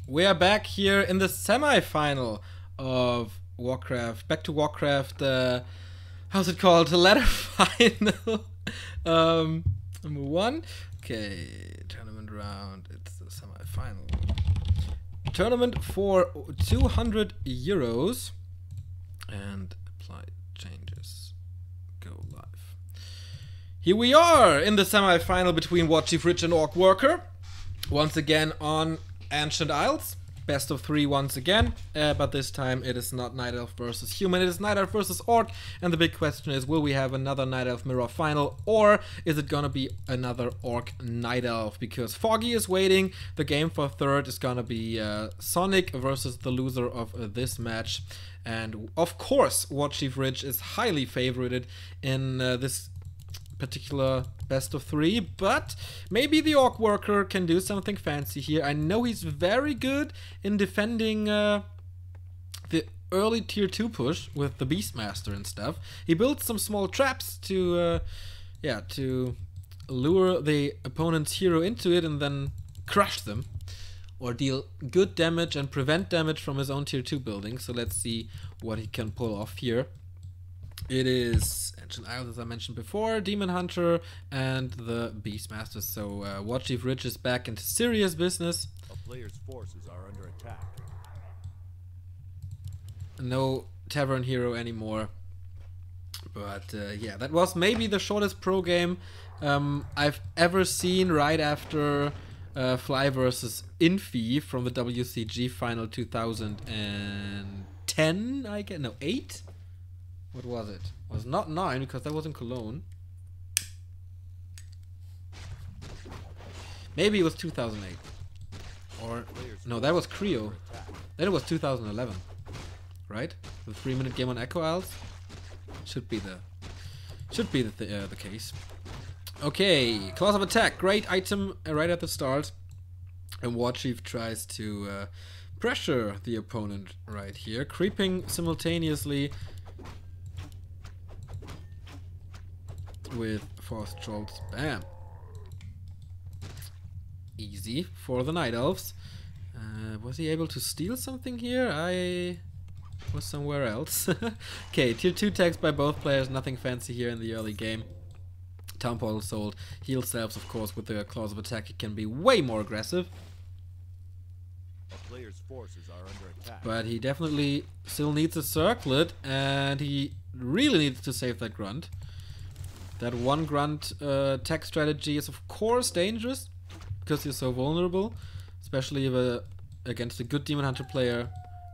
We are back here in the semi-final of Warcraft. Back to Warcraft. How's it called? The ladder final. Number 1. Okay, tournament round. It's the semi-final. Tournament for 200 euros. And apply changes. Go live. Here we are in the semi-final between WarchiefRich and OrcWorker. Once again on Ancient Isles, best of 3 once again, but this time it is not Night Elf versus Human, it is Night Elf versus Orc, and the big question is, will we have another Night Elf Mirror final, or is it gonna be another Orc Night Elf? Because Foggy is waiting, the game for third is gonna be Sonic versus the loser of this match, and of course WarchiefRich is highly favorited in this particular best of 3, but maybe the OrcWorker can do something fancy here. I know he's very good in defending the early tier 2 push with the Beastmaster and stuff. He built some small traps to to lure the opponent's hero into it and then crush them, or deal good damage and prevent damage from his own tier 2 building. So let's see what he can pull off here. It is Ancient Isles, as I mentioned before, Demon Hunter, and the Beastmaster. So WarchiefRich is back into serious business. A player's forces are under attack. No Tavern Hero anymore. But yeah, that was maybe the shortest pro game I've ever seen right after Fly versus Infi from the WCG Final 2010, I guess. No, 8? What was it? It was not 9 because that was in Cologne. Maybe it was 2008. Or no, that was Creo. Then it was 2011, right? The 3-minute game on Echo Isles should be the case. Okay, Claws of Attack, great item right at the start, and Warchief tries to pressure the opponent right here, creeping simultaneously with Force Trolls. Bam. Easy for the Night Elves. Was he able to steal something here? I was somewhere else. Okay, tier 2 tags by both players, nothing fancy here in the early game. Town Portal sold. Heal selves, of course, with the Claws of Attack it can be way more aggressive. A player's forces are under attack. But he definitely still needs a circlet, and he really needs to save that grunt. That one grunt tech strategy is of course dangerous because you're so vulnerable, especially if, against a good Demon Hunter player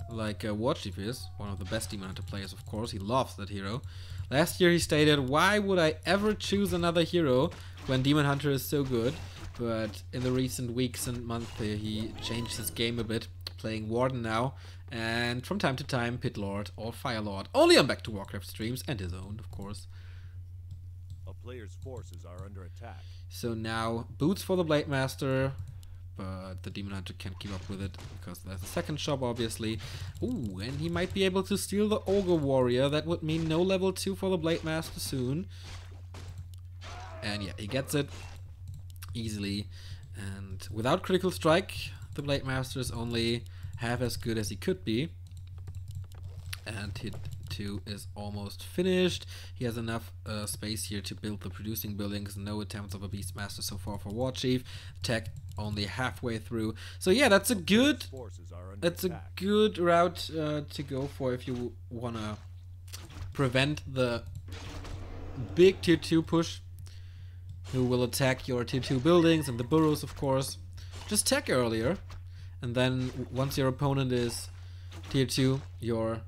like Warchief is, one of the best Demon Hunter players of course. He loves that hero. Last year he stated, why would I ever choose another hero when Demon Hunter is so good? But in the recent weeks and months he changed his game a bit, playing Warden now, and from time to time Pit Lord or Fire Lord, only on Back to Warcraft streams, and his own of course. Player's forces are under attack. So now boots for the Blade Master, but the Demon Hunter can't keep up with it because there's a second shop obviously. Ooh, and he might be able to steal the Ogre Warrior. That would mean no level 2 for the Blade Master soon. And yeah, he gets it easily. And without Critical Strike, the Blade Master is only half as good as he could be. And hit 2 is almost finished. He has enough space here to build the producing buildings. No attempts of a Beastmaster so far for Warchief. Tech only halfway through. So yeah, that's a good route to go for if you wanna prevent the big tier 2 push, who will attack your tier 2 buildings and the burrows of course. Just tech earlier, and then once your opponent is tier 2, your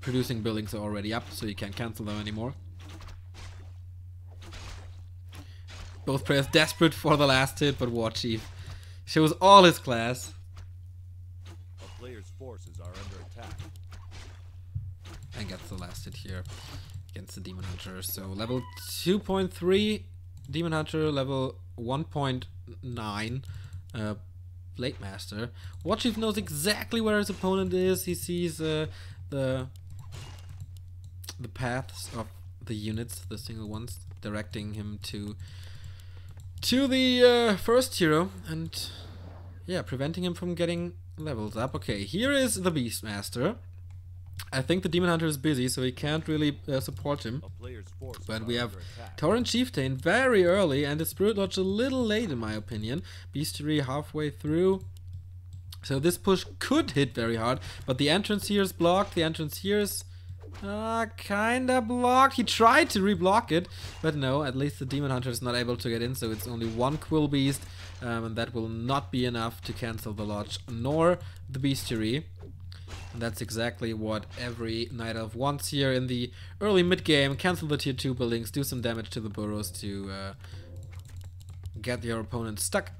producing buildings are already up, so you can't cancel them anymore. Both players desperate for the last hit, but Warchief shows all his class. A player's forces are under attack. And gets the last hit here against the Demon Hunter. So level 2.3 Demon Hunter, level 1.9 Blade Master. Warchief knows exactly where his opponent is. He sees the paths of the units, the single ones, directing him to the first hero, and yeah, preventing him from getting levels up. Okay, here is the Beastmaster. I think the Demon Hunter is busy, so he can't really support him. But we have Tauren Chieftain very early, and the Spirit Lodge a little late in my opinion. Bestiary halfway through. So this push could hit very hard, but the entrance here is blocked. The entrance here is kinda blocked. He tried to reblock it, but no, at least the Demon Hunter is not able to get in, so it's only one Quill Beast, and that will not be enough to cancel the Lodge, nor the Bestiary. And that's exactly what every Night Elf wants here in the early mid-game. Cancel the tier 2 buildings, do some damage to the burrows to get your opponent stuck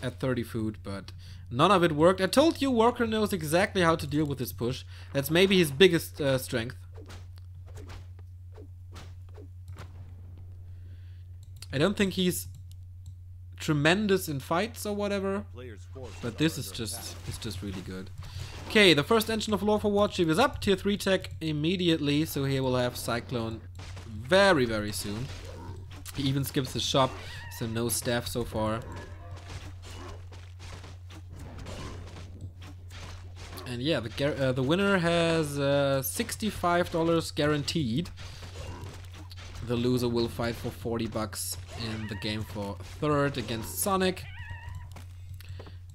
at 30 food, but none of it worked. I told you Worker knows exactly how to deal with this push. That's maybe his biggest strength. I don't think he's tremendous in fights or whatever, but this is just really good. Okay, the first engine of lore for Warchief is up. Tier 3 tech immediately, so he will have Cyclone very, very soon. He even skips the shop, so no staff so far. And yeah, the winner has $65 guaranteed. The loser will fight for 40 bucks in the game for third against Sonic.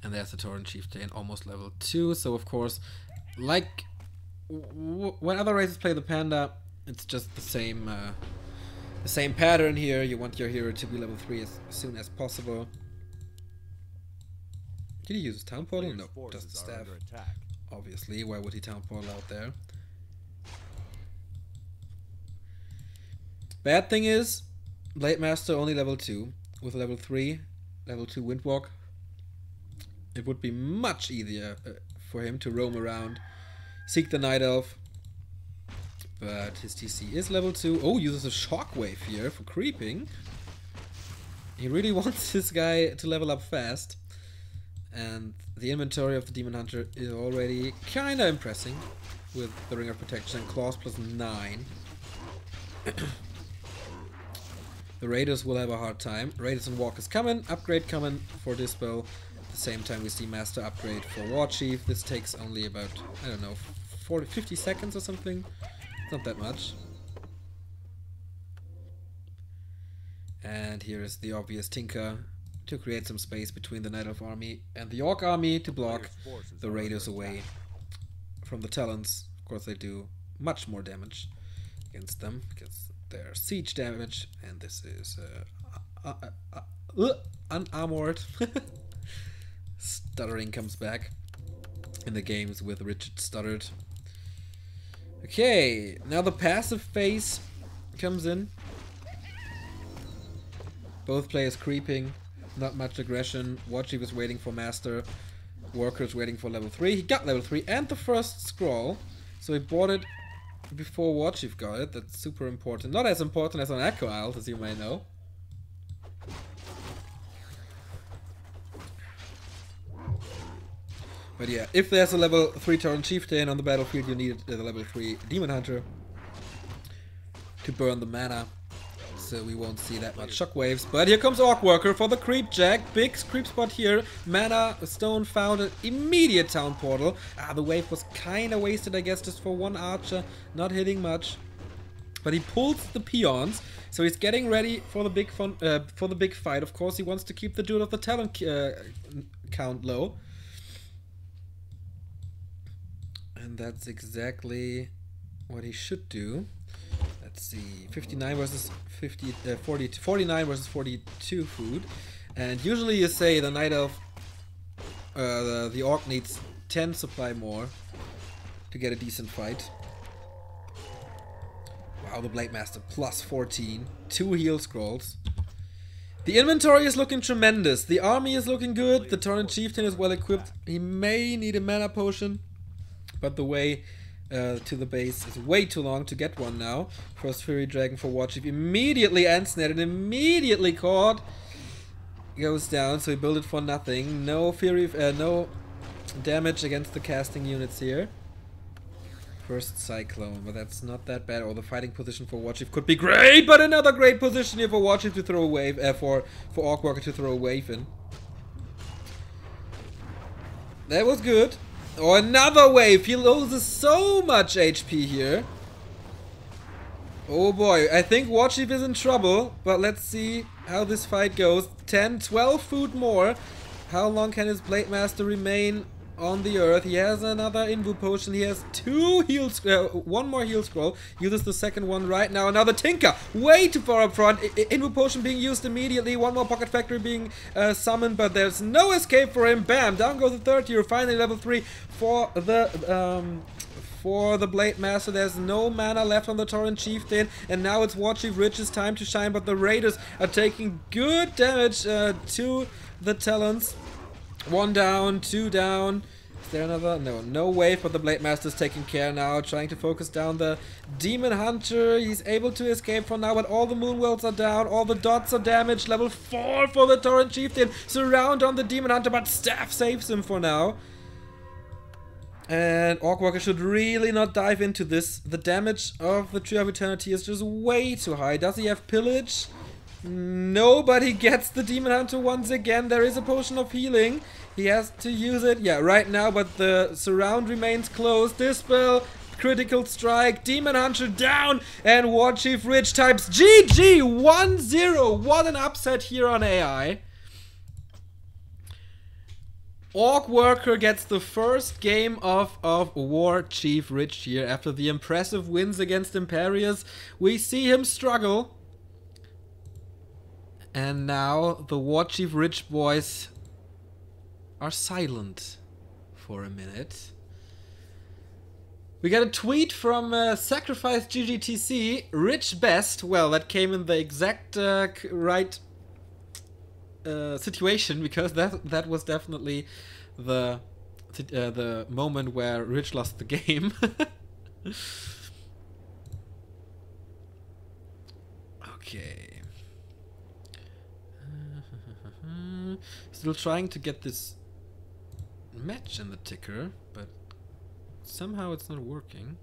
And there's the Tauren Chieftain, almost level 2. So of course, like when other races play the Panda, it's just the same pattern here. You want your hero to be level 3 as soon as possible. Did he use his Town Portal? No, just the staff. Obviously, why would he Town Portal out there? Bad thing is, Blade Master only level 2. With level 3, level 2 Windwalk, it would be much easier for him to roam around, seek the Night Elf. But his TC is level 2. Oh, uses a Shockwave here for creeping. He really wants this guy to level up fast. And the inventory of the Demon Hunter is already kinda impressive with the Ring of Protection and Claws plus 9. The Raiders will have a hard time. Raiders and Walkers coming, upgrade coming for Dispel. At the same time we see Master upgrade for Warchief. This takes only about, I don't know, 50 seconds or something. It's not that much. And here is the obvious Tinker to create some space between the Night Elf army and the Orc army to block the Raiders away from the Talons. Of course they do much more damage against them because they're siege damage, and this is unarmored. Stuttering comes back in the games with Richard Stuttered. Okay, now the passive phase comes in. Both players creeping, not much aggression. Warchief is waiting for Master. Worker is waiting for level 3. He got level 3 and the first scroll, so he bought it before Warchief got it. That's super important. Not as important as on Echo Isles, as you may know. But yeah, if there's a level 3 Tauren Chieftain on the battlefield, you need the level 3 Demon Hunter to burn the mana. So we won't see that much shockwaves. But here comes OrcWorker for the creep jack. Big creep spot here. Mana, stone found, an immediate Town Portal. The wave was kinda wasted, I guess, just for one archer. Not hitting much. But he pulls the peons. So he's getting ready for the big fight. Of course, he wants to keep the Duel of the Talon count low. And that's exactly what he should do. Let's see, 59 versus 49 versus 42 food. And usually you say the Night Elf, the Orc needs 10 supply more to get a decent fight. Wow, the Blade Master plus 14, 2 heal scrolls. The inventory is looking tremendous. The army is looking good. The Tauren Chieftain is well equipped. He may need a mana potion, but the way to the base is way too long to get one now. First Fury Dragon for Warchief immediately ends net and immediately caught. Goes down, so he built it for nothing. No Fury, no damage against the casting units here. First Cyclone, but that's not that bad. Or the fighting position for Warchief could be great, but another great position here for Warchief to throw a wave, for OrcWorker to throw a wave in. That was good. Oh, another wave. He loses so much HP here. Oh boy, I think Warchief is in trouble, but let's see how this fight goes. 10, 12 food more. How long can his Blade Master remain on the earth? He has another Invu potion. He has one more heal scroll. Uses the second one right now. Another Tinker. Way too far up front. Invu potion being used immediately. One more Pocket Factory being summoned, but there's no escape for him. Bam! Down goes the third tier. Finally level 3 for the Blade Master. There's no mana left on the Tauren Chieftain, and now it's WarchiefRich's time to shine, but the Raiders are taking good damage to the Talons. 1 down, 2 down. Is there another? No wave, but the Blade Master's taking care now, trying to focus down the Demon Hunter. He's able to escape for now, but all the Moonwells are down, all the dots are damaged. Level 4 for the Tauren Chieftain. Surround on the Demon Hunter, but Staff saves him for now. And OrcWorker should really not dive into this. The damage of the Tree of Eternity is just way too high. Does he have Pillage? Nobody gets the Demon Hunter once again. There is a potion of healing. He has to use it. Yeah, right now, but the surround remains closed. Dispel, critical strike, Demon Hunter down, and WarchiefRich types GG 1-0. What an upset here on AI. OrcWorker gets the first game of WarchiefRich here. After the impressive wins against Imperius, we see him struggle. And now the WarchiefRich boys are silent for a minute. We got a tweet from Sacrifice GGTC, Rich Best. Well, that came in the exact right situation, because that was definitely the moment where Rich lost the game. Okay. Still trying to get this match in the ticker, but somehow it's not working.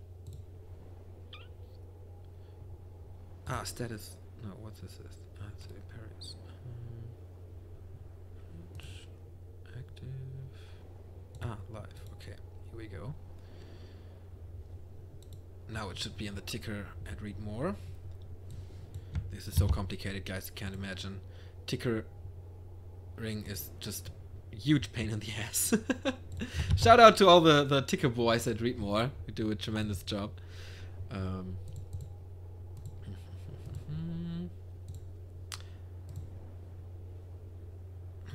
Status. No, what's this? It's Imperius. Active. Live. Okay, here we go. Now it should be in the ticker and read more. This is so complicated, guys, you can't imagine. Ticker ring is just a huge pain in the ass. Shout out to all the ticker boys at Read More, who do a tremendous job.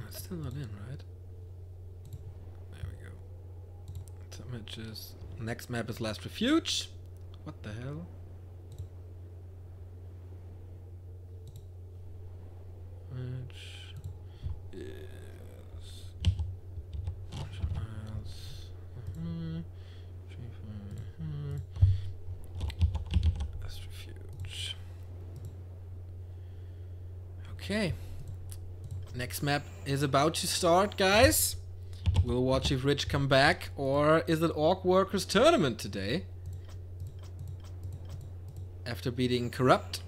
It's still not in, right? There we go. Some matches. Next map is Last Refuge. What the hell? Which is Last Refuge. Okay. Next map is about to start, guys. Will WarchiefRich come back, or is it OrcWorker's tournament today? After beating Corrupt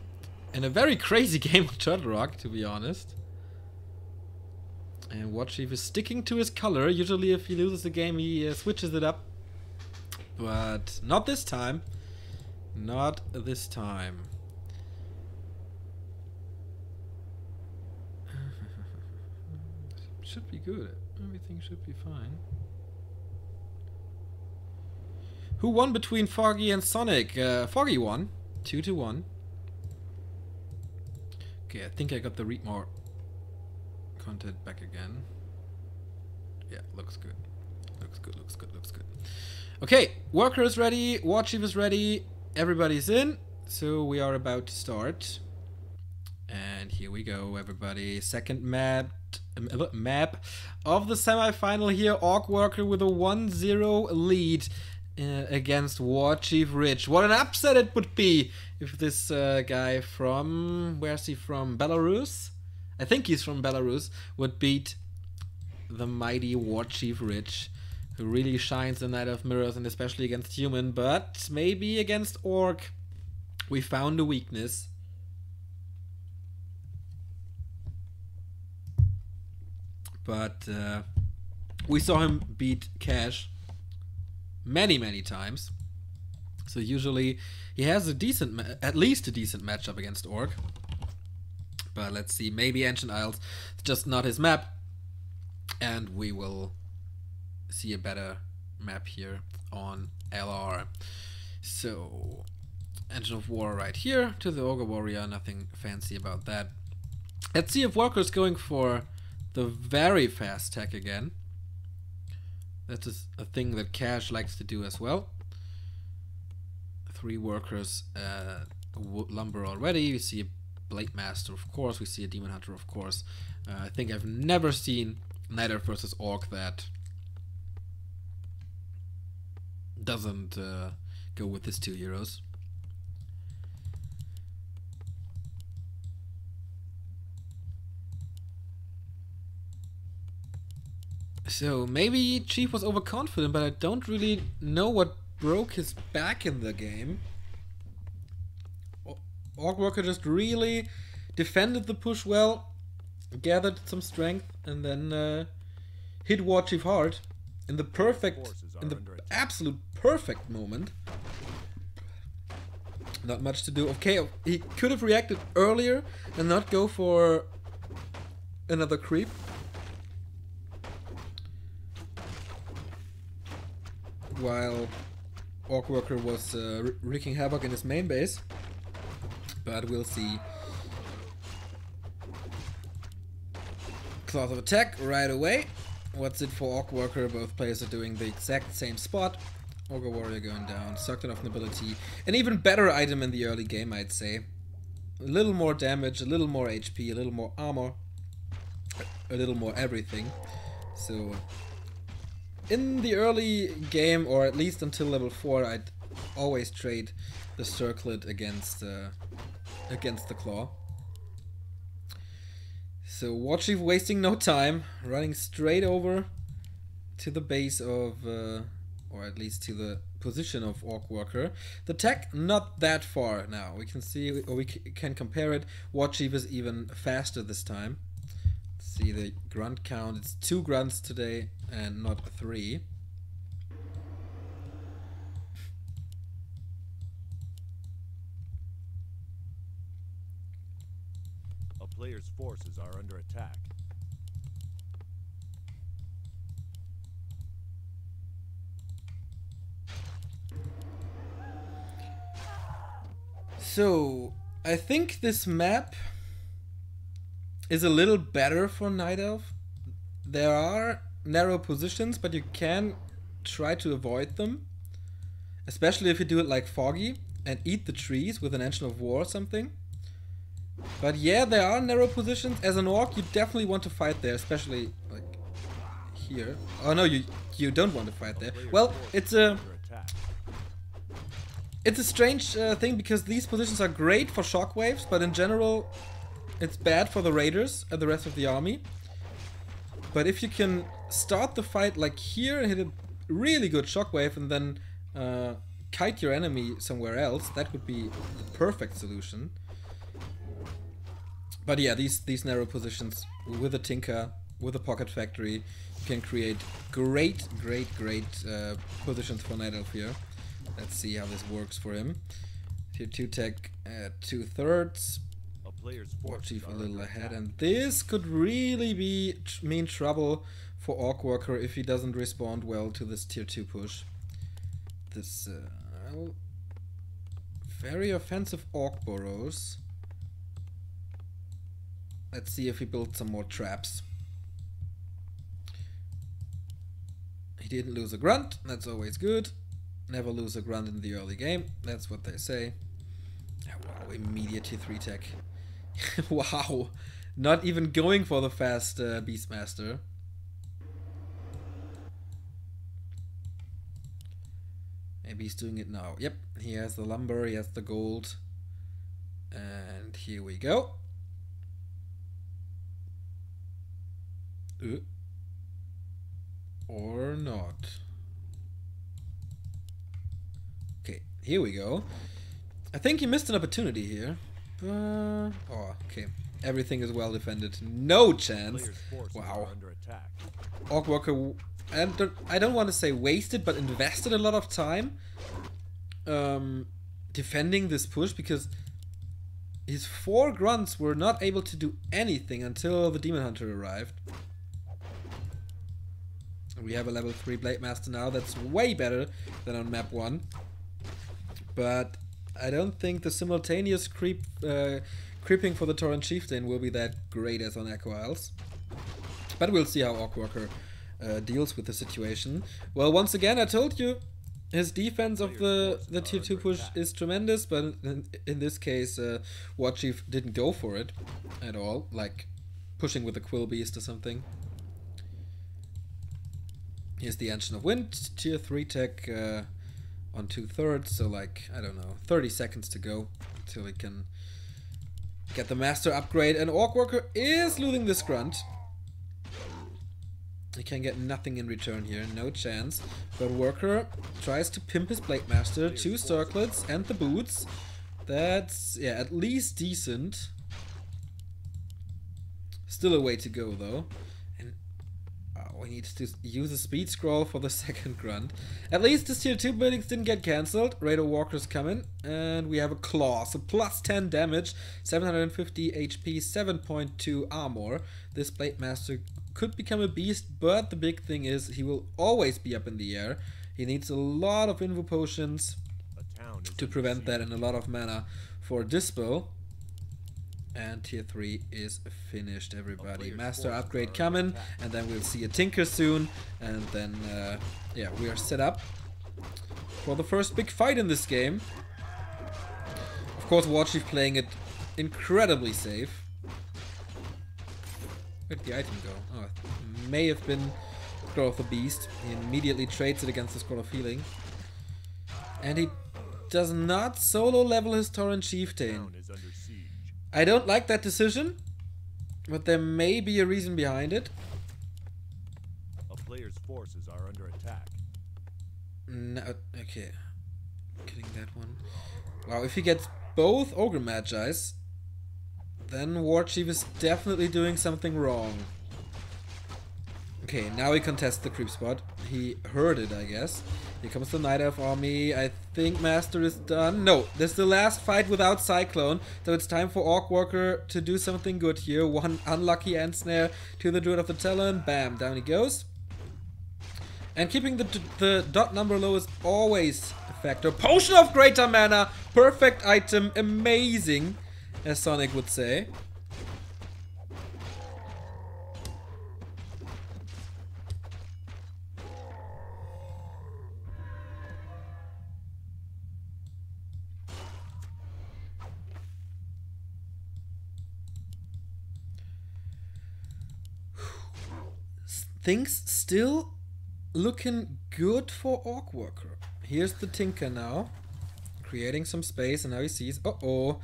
in a very crazy game of Turtle Rock, to be honest. And Warchief is sticking to his color. Usually if he loses a game, he switches it up. But not this time. Not this time. Should be good. Everything should be fine. Who won between Foggy and Sonic? Foggy won. 2-1. Okay, I think I got the Read More content back again. Yeah, looks good. Looks good, looks good, looks good. Okay, Worker is ready, Warchief is ready, everybody's in, so we are about to start. And here we go, everybody. Second map of the semi-final here. OrcWorker with a 1-0 lead against WarchiefRich. What an upset it would be if this guy from... where's he from? Belarus? I think he's from Belarus. Would beat the mighty WarchiefRich, who really shines in Night of Mirrors and especially against Human, but maybe against Orc we found a weakness. But We saw him beat Cash many times. So usually he has a decent, at least a decent matchup against Orc. But let's see, maybe Ancient Isles, it's just not his map. And we will see a better map here on LR. So, Engine of War right here to the Ogre Warrior, nothing fancy about that. Let's see if Worker's going for the very fast tech again. That is a thing that Cash likes to do as well. 3 workers lumber already. You see a Blade Master, of course. We see a Demon Hunter, of course. I think I've never seen Night Elf versus Orc that doesn't go with his 2 heroes. So maybe Chief was overconfident, but I don't really know what broke his back in the game. OrcWorker just really defended the push well, gathered some strength, and then hit Warchief hard in the absolute perfect moment. Not much to do. Okay, he could have reacted earlier and not go for another creep. While OrcWorker was wreaking havoc in his main base. But we'll see. Claws of Attack right away. What's it for OrcWorker? Both players are doing the exact same spot. Ogre Warrior going down. Sucked of Nobility. An even better item in the early game, I'd say. A little more damage, a little more HP, a little more armor. A little more everything. So, in the early game, or at least until level 4, I'd always trade the Circlet against the Claw. So Warchief wasting no time, running straight over to the base of, or at least to the position of OrcWorker. The tech not that far now. We can see, or we can compare it. Warchief is even faster this time. Let's see the grunt count. It's 2 grunts today and not 3. Player's forces are under attack. So, I think this map is a little better for Night Elf. There are narrow positions, but you can try to avoid them. Especially if you do it like Foggy and eat the trees with an Engine of War or something. But yeah, there are narrow positions. As an Orc, you definitely want to fight there, especially like here. Oh no, you don't want to fight there. Well, it's a strange thing, because these positions are great for shockwaves, but in general, it's bad for the raiders and the rest of the army. But if you can start the fight like here and hit a really good shockwave and then kite your enemy somewhere else, that would be the perfect solution. But yeah, these narrow positions with a Tinker, with a Pocket Factory, you can create great positions for Night Elf here. Let's see how this works for him. Tier 2 tech at 2/3. Warchief a little ahead, and this could really mean trouble for OrcWorker if he doesn't respond well to this tier 2 push. This very offensive Orc burrows. Let's see if he builds some more traps. He didn't lose a grunt, that's always good. Never lose a grunt in the early game, that's what they say. Oh, wow, immediate tier 3 tech. Wow, not even going for the fast Beastmaster. Maybe he's doing it now. Yep, he has the lumber, he has the gold. And here we go. Or not. Okay, here we go. I think he missed an opportunity here. Oh, okay. Everything is well defended. No chance. Wow. OrcWorker I don't want to say wasted, but invested a lot of time defending this push, because his 4 grunts were not able to do anything until the Demon Hunter arrived. We have a level 3 Blade Master now. That's way better than on map 1. But I don't think the simultaneous creeping for the Tauren Chieftain will be that great as on Echo Isles. But we'll see how OrcWorker deals with the situation. Well, once again, I told you, his defense of the tier 2 push is tremendous, but in this case, Warchief didn't go for it at all, like pushing with a Quill Beast or something. Here's the Ancient of Wind, tier 3 tech on 2/3, so like, I don't know, 30 seconds to go until we can get the Master upgrade, and OrcWorker is losing this grunt. He can get nothing in return here, no chance. But Worker tries to pimp his Blade Master, 2 circlets and the boots. That's, yeah, at least decent. Still a way to go though. And we need to use a speed scroll for the second grunt. At least the tier 2 buildings didn't get cancelled. Raider Walker's coming. And we have a claw, so plus 10 damage, 750 HP, 7.2 armor. This Blade Master could become a beast, but the big thing is he will always be up in the air. He needs a lot of Invo Potions to prevent that, and a lot of mana for Dispel. And tier 3 is finished, everybody. Master upgrade coming, and then we'll see a Tinker soon. And then, yeah, we are set up for the first big fight in this game. Of course, Warchief playing it incredibly safe. Where'd the item go? Oh, it may have been Scroll of the Beast. He immediately trades it against the Scroll of Healing. And he does not solo level his Tauren Chieftain. I don't like that decision, but there may be a reason behind it. A player's forces are under attack. No, okay. Getting that one. Wow, if he gets both Ogre Magi's, then Warchief is definitely doing something wrong. Okay, now he contests the creep spot. He heard it, I guess. Here comes the Night Elf army. I think Master is done. No, this is the last fight without Cyclone. So it's time for OrcWorker to do something good here. One unlucky End Snare to the Druid of the Talon. Bam, down he goes. And keeping the dot number low is always a factor. Potion of Greater Mana. Perfect item. Amazing, as Sonic would say. Things still looking good for OrcWorker. Here's the Tinker now, creating some space, and now he sees, uh-oh,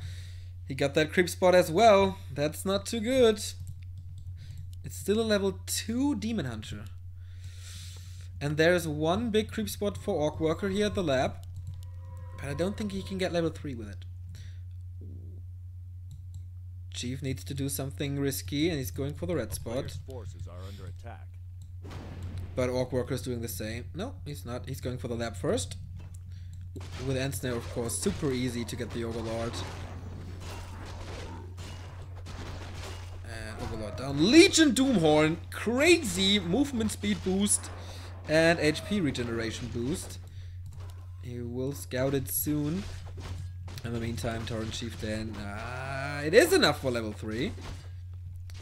he got that creep spot as well. That's not too good. It's still a level 2 Demon Hunter. And there's one big creep spot for OrcWorker here at the lab, but I don't think he can get level 3 with it. Chief needs to do something risky, and he's going for the red spot. Forces are under attack. But OrcWorker is doing the same. No, he's not. He's going for the lab first. With End Snare, of course, super easy to get the Overlord. And Overlord down. Legion Doomhorn, crazy movement speed boost and HP regeneration boost. He will scout it soon. In the meantime, Tauren Chieftain, it is enough for level 3.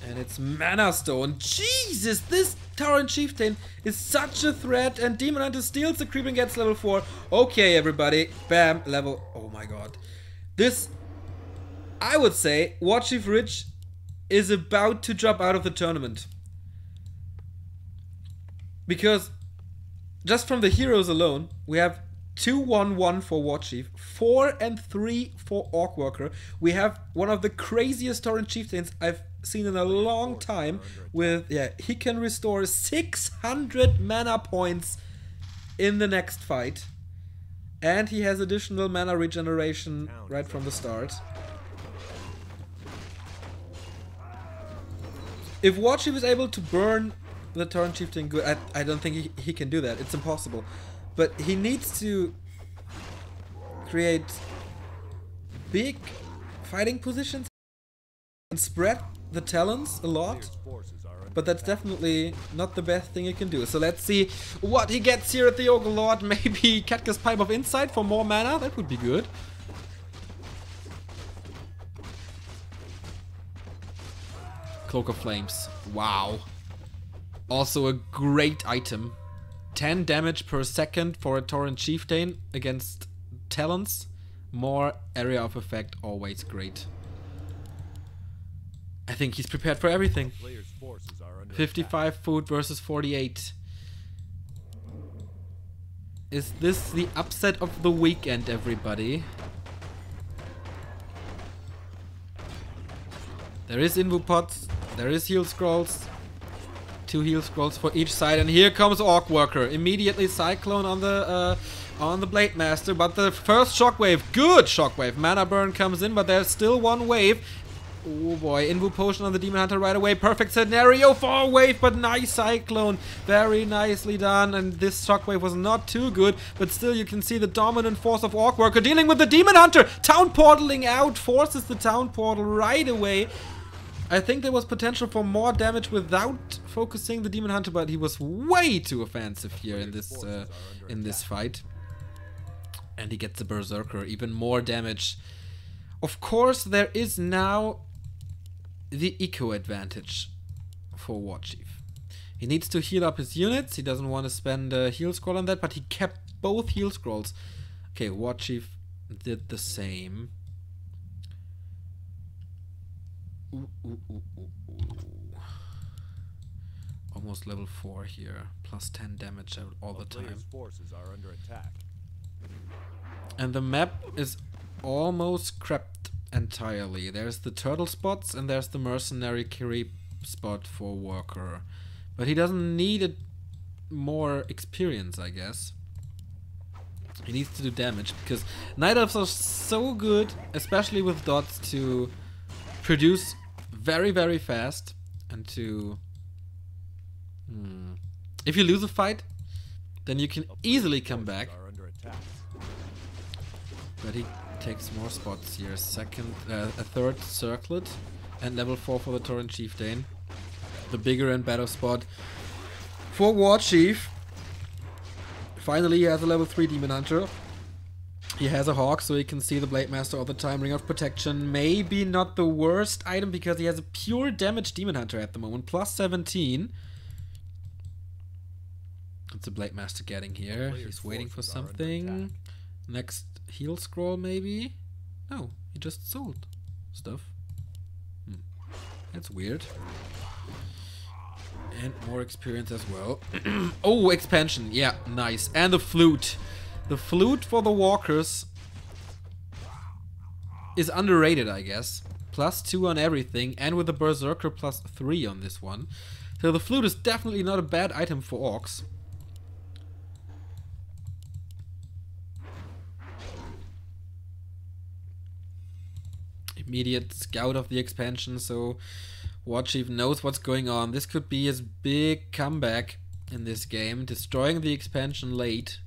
And it's Mana Stone. Jesus, this Tauren Chieftain is such a threat. And Demon Hunter steals the creep and gets level 4. Okay, everybody. Bam, level. Oh my god. This, I would say, WarchiefRich is about to drop out of the tournament. Because just from the heroes alone, we have 2-1-1 for Warchief, 4-3 for OrcWorker. We have one of the craziest Tauren Chieftains I've seen in a long time. With, yeah, he can restore 600 mana points in the next fight. And he has additional mana regeneration right from the start. If Warchief is able to burn the Torrent Chieftain good. I don't think he can do that. It's impossible. But he needs to create big fighting positions and spread the talents a lot. But that's definitely not the best thing you can do. So let's see what he gets here at the Ogre Lord. Maybe Katka's Pipe of Insight for more mana. That would be good. Cloak of Flames. Wow. Also a great item. 10 damage per second for a Torrent Chieftain against talents. More area of effect. Always great. I think he's prepared for everything. 55 food versus 48. Is this the upset of the weekend, everybody? There is Invu Pots, there is heal scrolls. 2 heal scrolls for each side, and here comes OrcWorker. Immediately Cyclone on the Blade Master, but the first shockwave, good shockwave. Mana burn comes in, but there's still one wave. Oh boy, Invu Potion on the Demon Hunter right away. Perfect scenario for a wave, but nice Cyclone. Very nicely done, and this shockwave was not too good, but still you can see the dominant force of OrcWorker dealing with the Demon Hunter. Town portaling out, forces the town portal right away. I think there was potential for more damage without focusing the Demon Hunter, but he was way too offensive here in this fight. And he gets the Berserker, even more damage. Of course, there is now the eco advantage for Warchief. He needs to heal up his units. He doesn't want to spend a heal scroll on that, but he kept both heal scrolls. Okay, Warchief did the same. Almost level 4 here. Plus 10 damage all the time. Forces are under attack. And the map is almost crept entirely. There's the turtle spots and there's the mercenary creep spot for Worker. But he doesn't need more experience, I guess. He needs to do damage because Night Elves are so good, especially with dots, to produce very, very fast and to... If you lose a fight, then you can easily come back. But he takes more spots here. A third circlet and level 4 for the Torrent Chieftain. The bigger and better spot for Warchief. Finally, he has a level 3 Demon Hunter. He has a Hawk, so he can see the Blade Master all the time. Ring of Protection, maybe not the worst item because he has a pure damage Demon Hunter at the moment. Plus 17. What's the Blade Master getting here? He's waiting for something. Next heal scroll, maybe? No, he just sold stuff. That's weird. And more experience as well. Oh, expansion. Yeah, nice. And the flute. The flute for the walkers is underrated, I guess. Plus 2 on everything. And with the Berserker plus 3 on this one. So the flute is definitely not a bad item for orcs. Immediate scout of the expansion, so Warchief knows what's going on. This could be his big comeback in this game, destroying the expansion late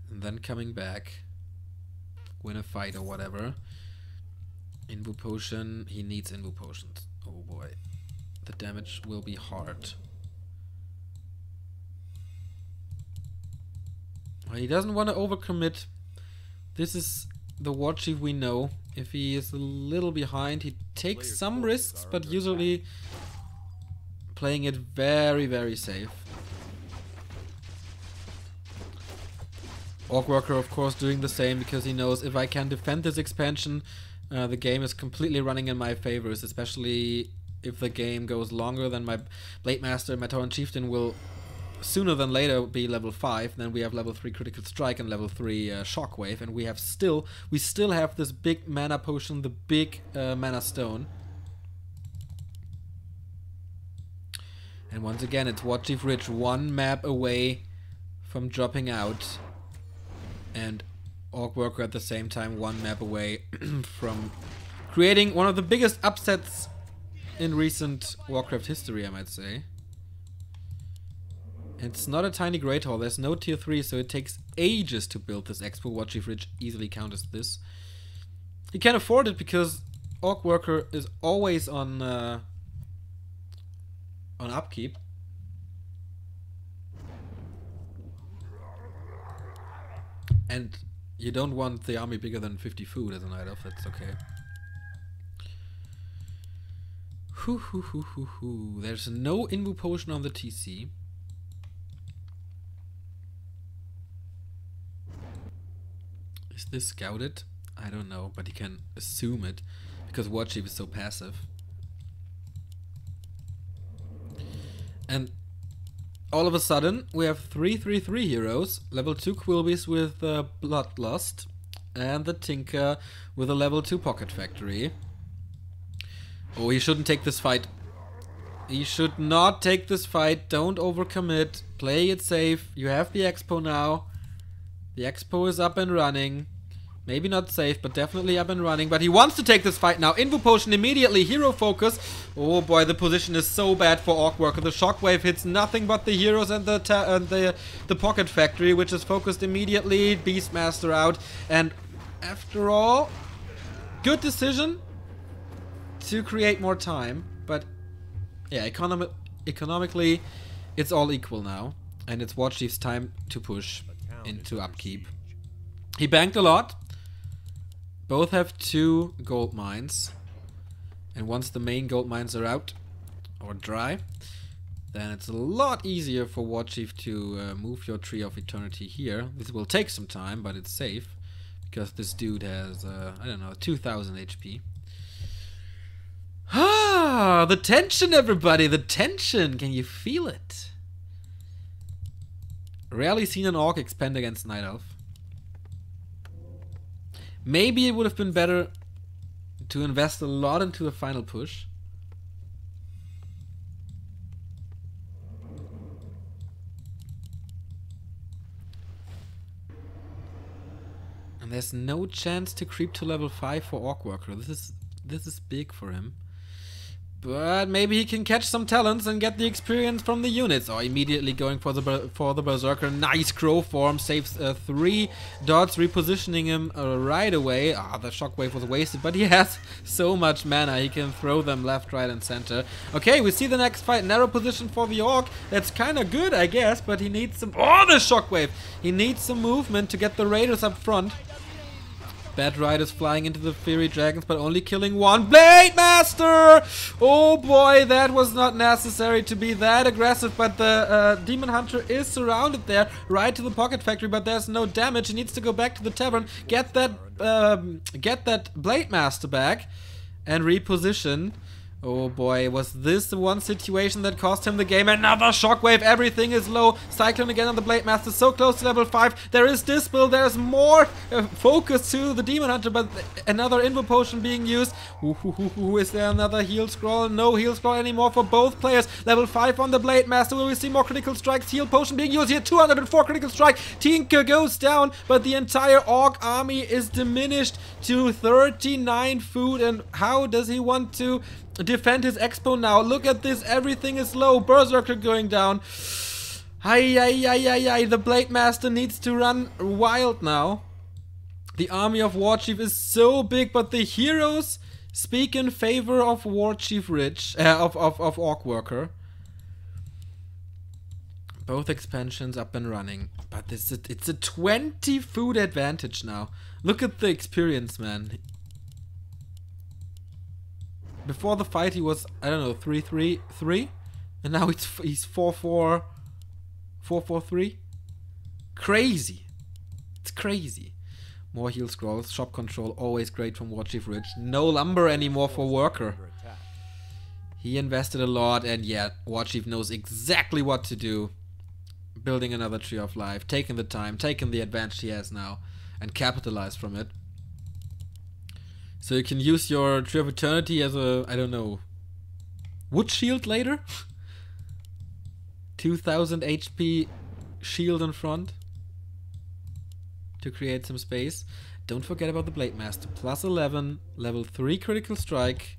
and then coming back, win a fight or whatever. Invu Potion, he needs Invu Potions. Oh boy, the damage will be hard. Well, he doesn't want to overcommit. This is the Warchief we know. If he is a little behind, he takes some risks, but usually playing it very, very safe. OrcWorker, of course, doing the same because he knows if I can defend this expansion, the game is completely running in my favors, especially if the game goes longer. Then my Blade Master and my Torrent Chieftain will sooner than later be level 5. Then we have level 3 Critical Strike and level 3 Shockwave, and we still have this big mana potion, the big mana stone. And once again, it's WarchiefRich, one map away from dropping out, and OrcWorker at the same time one map away from creating one of the biggest upsets in recent Warcraft history, I might say. It's not a tiny Great Hall. There's no tier 3, so it takes ages to build this expo. WarchiefRich easily counters this. He can afford it because OrcWorker is always on upkeep. And you don't want the army bigger than 50 food as a Night Elf. That's okay. There's no Invu Potion on the TC. Is this scouted? I don't know, but he can assume it because Warchief is so passive. And all of a sudden, we have 3/3/3 heroes, level 2 Quilbies with Bloodlust, and the Tinker with a level 2 Pocket Factory. Oh, he shouldn't take this fight. He should not take this fight. Don't overcommit. Play it safe. You have the expo now. The expo is up and running. Maybe not safe, but definitely up and running. But he wants to take this fight now. Invu Potion immediately. Hero focus. Oh boy, the position is so bad for OrcWorker. The Shockwave hits nothing but the heroes and the Pocket Factory, which is focused immediately. Beastmaster out. And after all, good decision to create more time. But yeah, economically, it's all equal now. And it's Warchief's time to push into upkeep. He banked a lot. Both have 2 gold mines. And once the main gold mines are out or dry, then it's a lot easier for Warchief to move your Tree of Eternity here. This will take some time, but it's safe because this dude has, I don't know, 2000 HP. Ah, the tension, everybody, the tension. Can you feel it? Rarely seen an Orc expand against Night Elf. Maybe it would have been better to invest a lot into a final push. And there's no chance to creep to level 5 for OrcWorker. This is big for him. But maybe he can catch some talents and get the experience from the units. Or immediately going for the Berserker. Nice Crow form. Saves 3 dots, repositioning him right away. Ah, the Shockwave was wasted, but he has so much mana. He can throw them left, right, and center. Okay, we see the next fight. Narrow position for the Orc. That's kind of good, I guess, but he needs some... Oh, the Shockwave! He needs some movement to get the Raiders up front. Bad Riders flying into the Fiery Dragons, but only killing one. Blade Master! Oh boy, that was not necessary to be that aggressive, but the Demon Hunter is surrounded there, right to the Pocket Factory, but there's no damage. He needs to go back to the tavern, get that Blade Master back, and reposition. Oh boy, was this the one situation that cost him the game? Another Shockwave, everything is low. Cyclone again on the Blade Master, so close to level 5. There is Dispel, there's more focus to the Demon Hunter, but another Invo Potion being used. Is there another heal scroll? No heal scroll anymore for both players. Level 5 on the Blade Master, will we see more critical strikes? Heal Potion being used here, 204 critical strike. Tinker goes down, but the entire Orc army is diminished to 39 food, and how does he want to defend his expo now? Look at this, everything is low. Berserker going down. The Blade Master needs to run wild now. The army of Warchief is so big, but the heroes speak in favor of WarchiefRich, of OrcWorker. Both expansions up and running, but it's a 20 food advantage now. Look at the experience, man. Before the fight he was, I don't know, 3-3-3, and now he's 4-4, 4-4-3. Crazy. It's crazy. More heal scrolls, shop control, always great from WarchiefRich. No lumber anymore for Worker. He invested a lot, and yeah, Warchief knows exactly what to do. Building another Tree of Life, taking the time, taking the advantage he has now, and capitalize from it. So you can use your Tree of Eternity as a, I don't know, wood shield later? 2000 HP shield in front to create some space. Don't forget about the Blade Master. Plus 11, level 3 critical strike.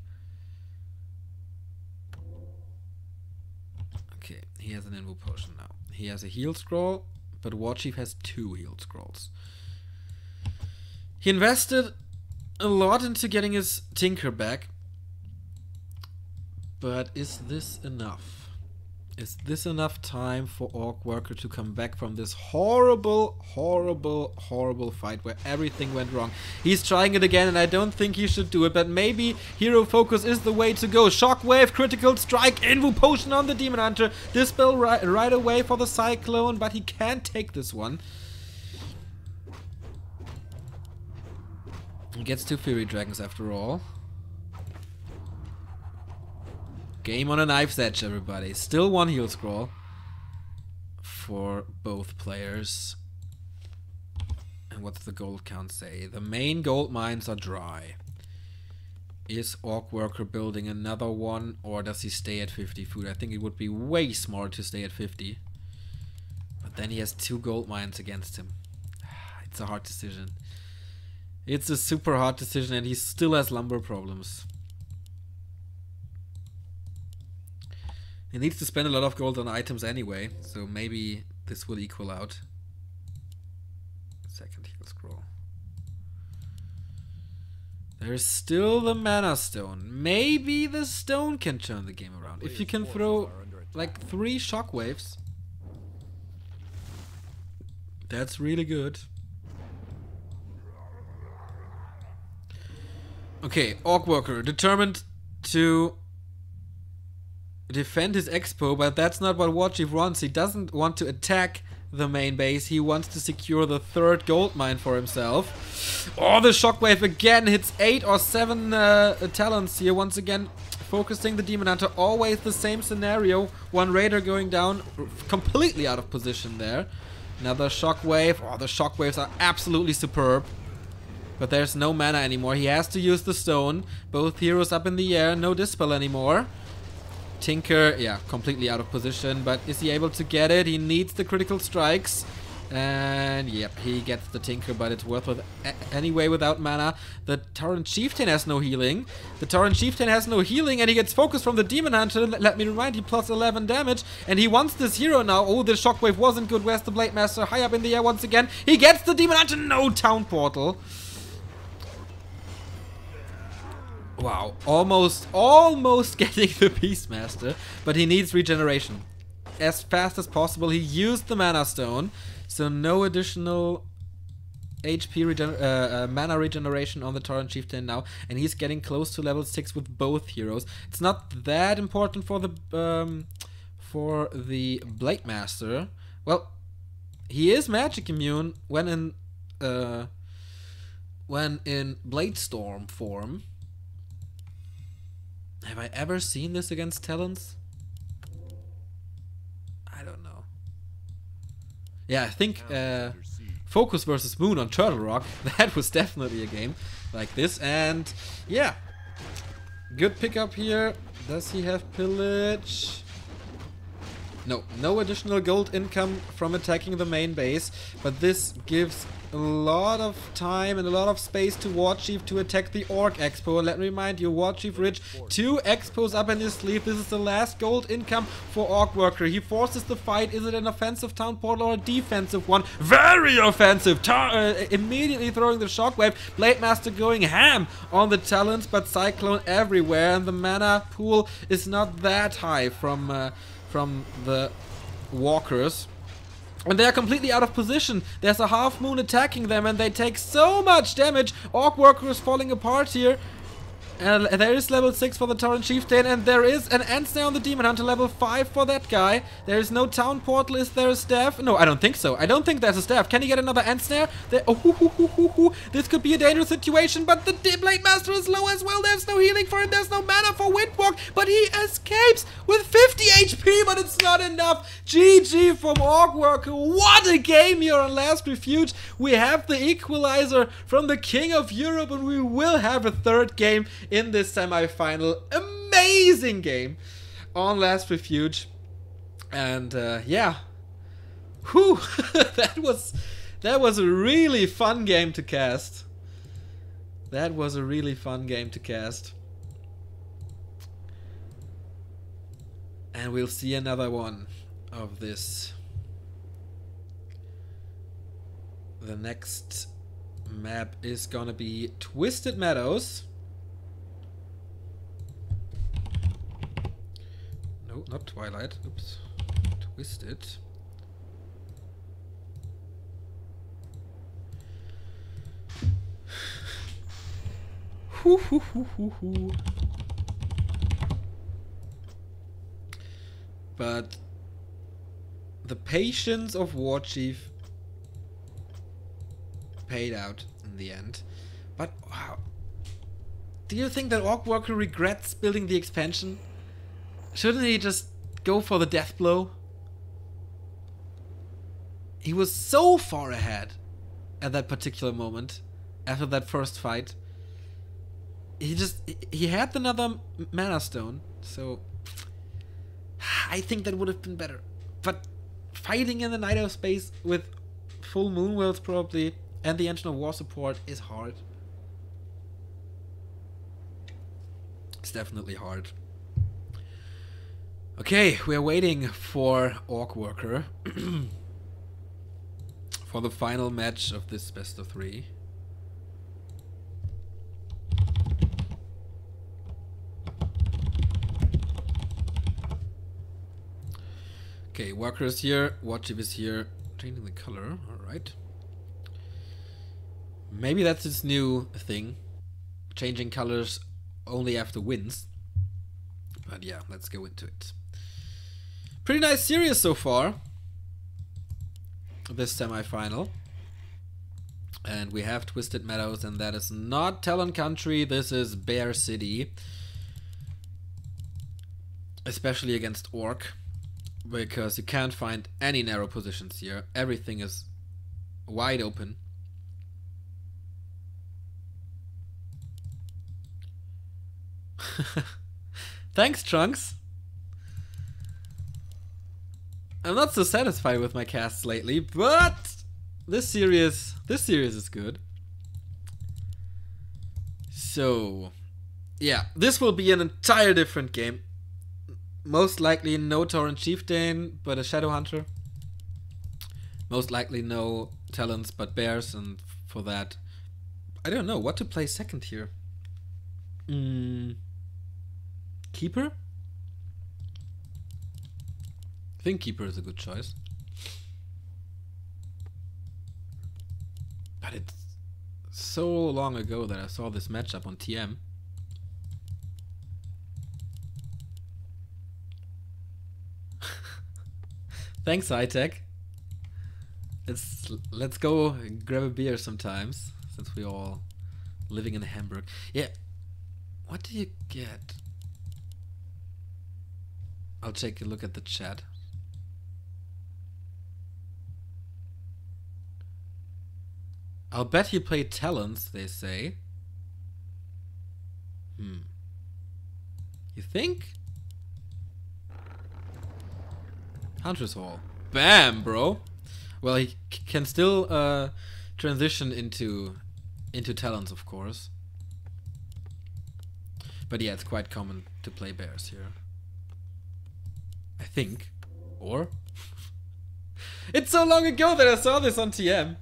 Okay, he has an Invo Potion now. He has a heal scroll, but Warchief has 2 heal scrolls. He invested a lot into getting his Tinker back. But is this enough? Is this enough time for OrcWorker to come back from this horrible, horrible, horrible fight where everything went wrong? He's trying it again, and I don't think he should do it, but maybe Hero Focus is the way to go. Shockwave, Critical Strike, Invu Potion on the Demon Hunter. Dispel right away for the Cyclone, but he can't take this one. He gets 2 Fury Dragons after all. Game on a knife's edge, everybody. Still 1 heal scroll for both players. And what's the gold count say? The main gold mines are dry. Is OrcWorker building another one, or does he stay at 50 food? I think it would be way smart to stay at 50. But then he has 2 gold mines against him. It's a hard decision. It's a super hard decision, and he still has lumber problems. He needs to spend a lot of gold on items anyway, so maybe this will equal out. Second heal scroll. There's still the Mana Stone. Maybe the stone can turn the game around. If you can throw like 3 shockwaves, that's really good. Okay, OrcWorker determined to defend his expo, but that's not what Warchief wants. He doesn't want to attack the main base. He wants to secure the 3rd gold mine for himself. Oh, the shockwave again hits 8 or 7 talents here. Once again, focusing the Demon Hunter. Always the same scenario. 1 Raider going down, completely out of position there. Another shockwave. Oh, the shockwaves are absolutely superb. But there's no mana anymore. He has to use the stone. Both heroes up in the air. No dispel anymore. Tinker, yeah, completely out of position, but is he able to get it? He needs the critical strikes, and yep, he gets the Tinker, but it's worth it anyway without mana. The Tauren Chieftain has no healing. The Tauren Chieftain has no healing, and he gets focused from the Demon Hunter. Let me remind you, plus 11 damage, and he wants this hero now. Oh, the Shockwave wasn't good. Where's the Blade Master? High up in the air once again. He gets the Demon Hunter. No Town Portal. Wow, almost getting the Beastmaster, but he needs regeneration. As fast as possible, he used the Mana Stone, so no additional HP mana regeneration on the Tauren Chieftain now, and he's getting close to level 6 with both heroes. It's not that important for the Blade Master. Well, he is magic immune when in Blade Storm form. Have I ever seen this against Talons? I don't know. Yeah, I think Focus versus Moon on Turtle Rock, that was definitely a game like this. And yeah, good pickup here. Does he have Pillage? No, no additional gold income from attacking the main base, but this gives a lot of time and a lot of space to Warchief to attack the Orc Expo. Let me remind you, WarchiefRich, 2 Expos up in his sleeve. This is the last gold income for OrcWorker. He forces the fight. Is it an offensive Town Portal or a defensive one? Very offensive! Immediately throwing the Shockwave. Blade Master going ham on the talents, but Cyclone everywhere, and the mana pool is not that high from the walkers. And they are completely out of position. There's a half moon attacking them, and they take so much damage. OrcWorker is falling apart here. And there is level 6 for the Tauren Chieftain, and there is an Ensnare on the Demon Hunter, level 5 for that guy. There is no Town Portal. Is there a staff? No, I don't think so. I don't think there's a staff. Can he get another Ensnare? This could be a dangerous situation, but the Blade Master is low as well. There's no healing for him. There's no mana for Windwalk, but he escapes with 50 HP, but it's not enough. GG from OrcWorker. What a game here on Last Refuge. We have the equalizer from the King of Europe, and we will have a 3rd game in this semi-final. Amazing game on Last Refuge, and yeah, whew, that was a really fun game to cast. That was a really fun game to cast, and we'll see another one of this the next map is gonna be Twisted Meadows. No, not Twilight. Oops. Twisted. Hoo hoo hoo hoo hoo. But the patience of Warchief paid out in the end. But wow. Do you think that OrcWorker regrets building the expansion? Shouldn't he just go for the death blow? He was so far ahead at that particular moment after that first fight. He had another mana stone, so I think that would have been better. But fighting in the Night of Space with full moon worlds probably and the Engine of War support is hard. It's definitely hard. Okay, we're waiting for OrcWorker for the final match of this best of 3. Okay, Worker is here, Warchief is here, changing the color, alright. Maybe that's his new thing, changing colors only after wins. But yeah, let's go into it. Pretty nice series so far, this semi-final. And we have Twisted Meadows, and that is not Talon Country, this is Bear City. Especially against Orc. Because you can't find any narrow positions here. Everything is wide open. Thanks, Trunks. I'm not so satisfied with my casts lately, but this series is good. So, yeah, this will be an entire different game. Most likely no Tauren Chieftain, but a Shadow Hunter. Most likely no Talons, but Bears, and for that, I don't know what to play second here. Keeper? I think Keeper is a good choice. But it's so long ago that I saw this matchup on TM. Thanks, iTech. Let's go grab a beer sometimes, since we're all living in Hamburg. Yeah. What do you get? I'll take a look at the chat. I'll bet you play Talons, they say. You think? Hunter's Hall. Bam, bro. Well, he can still transition into Talons, of course. But yeah, it's quite common to play Bears here. I think. Or? It's so long ago that I saw this on TM.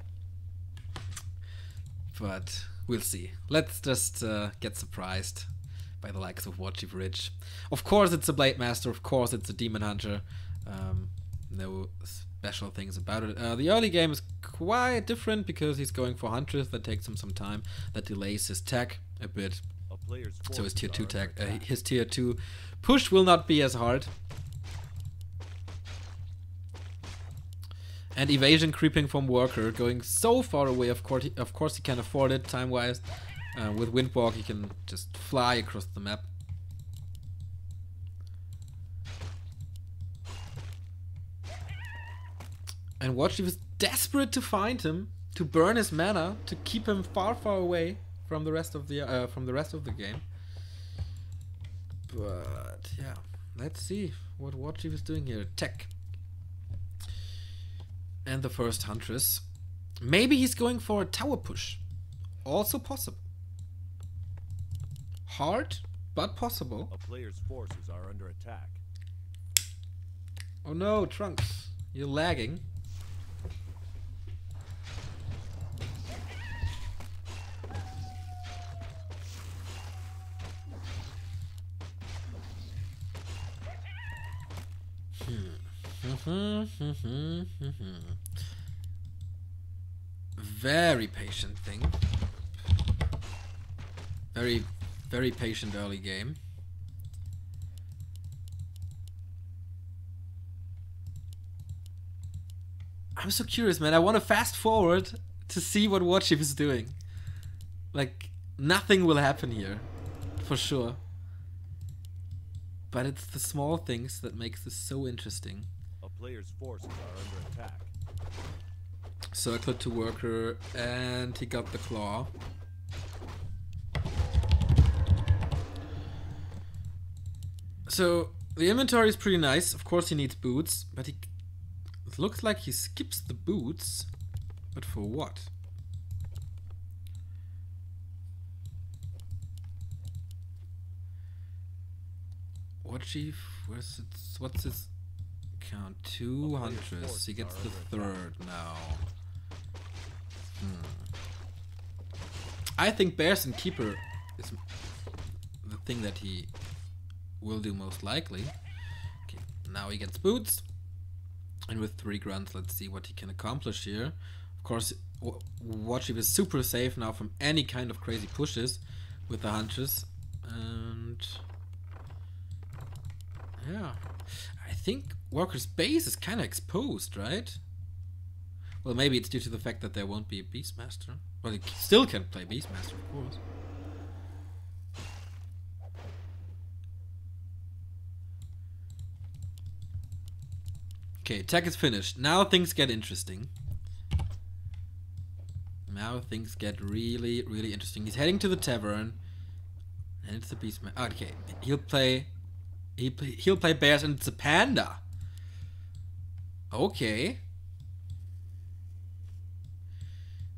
But we'll see. Let's just get surprised by the likes of WarchiefRich. Of course it's a Blade Master, of course it's a Demon Hunter. No special things about it. The early game is quite different because he's going for Huntress. That takes him some time. That delays his tech a bit. So his tier 2 tech, his tier 2 push will not be as hard. And evasion creeping from Worker, going so far away. Of course he can afford it time-wise. With Windwalk, he can just fly across the map. And Warchief is desperate to find him, to burn his mana, to keep him far, far away from the rest of the game. But yeah, let's see what Warchief is doing here. Tech. And the first Huntress. Maybe he's going for a tower push. Also possible. Hard, but possible. A player's forces are under attack. Oh no, Trunks. You're lagging. Very patient thing. Very, very patient early game. I'm so curious, man. I want to fast forward to see what Warchief is doing. Like, nothing will happen here, for sure. But it's the small things that makes this so interesting. A player's forces are under attack. Circlet to worker, and he got the claw. So the inventory is pretty nice. Of course he needs boots, but it looks like he skips the boots. But for what? Warchief, what's his count? 2 hunters. He gets the third now. I think Bears and Keeper is the thing that he will do most likely. Okay, now he gets boots. And with 3 grunts, let's see what he can accomplish here. Of course, Warchief is super safe now from any kind of crazy pushes with the hunters. And yeah, I think Walker's base is kind of exposed, right? Well, maybe it's due to the fact that there won't be a Beastmaster. Well, he still can play Beastmaster, of course. Okay, attack is finished. Now things get interesting. Now things get really, really interesting. He's heading to the tavern, and it's a Beastmaster. Okay, he'll play bears, and it's a panda. Okay.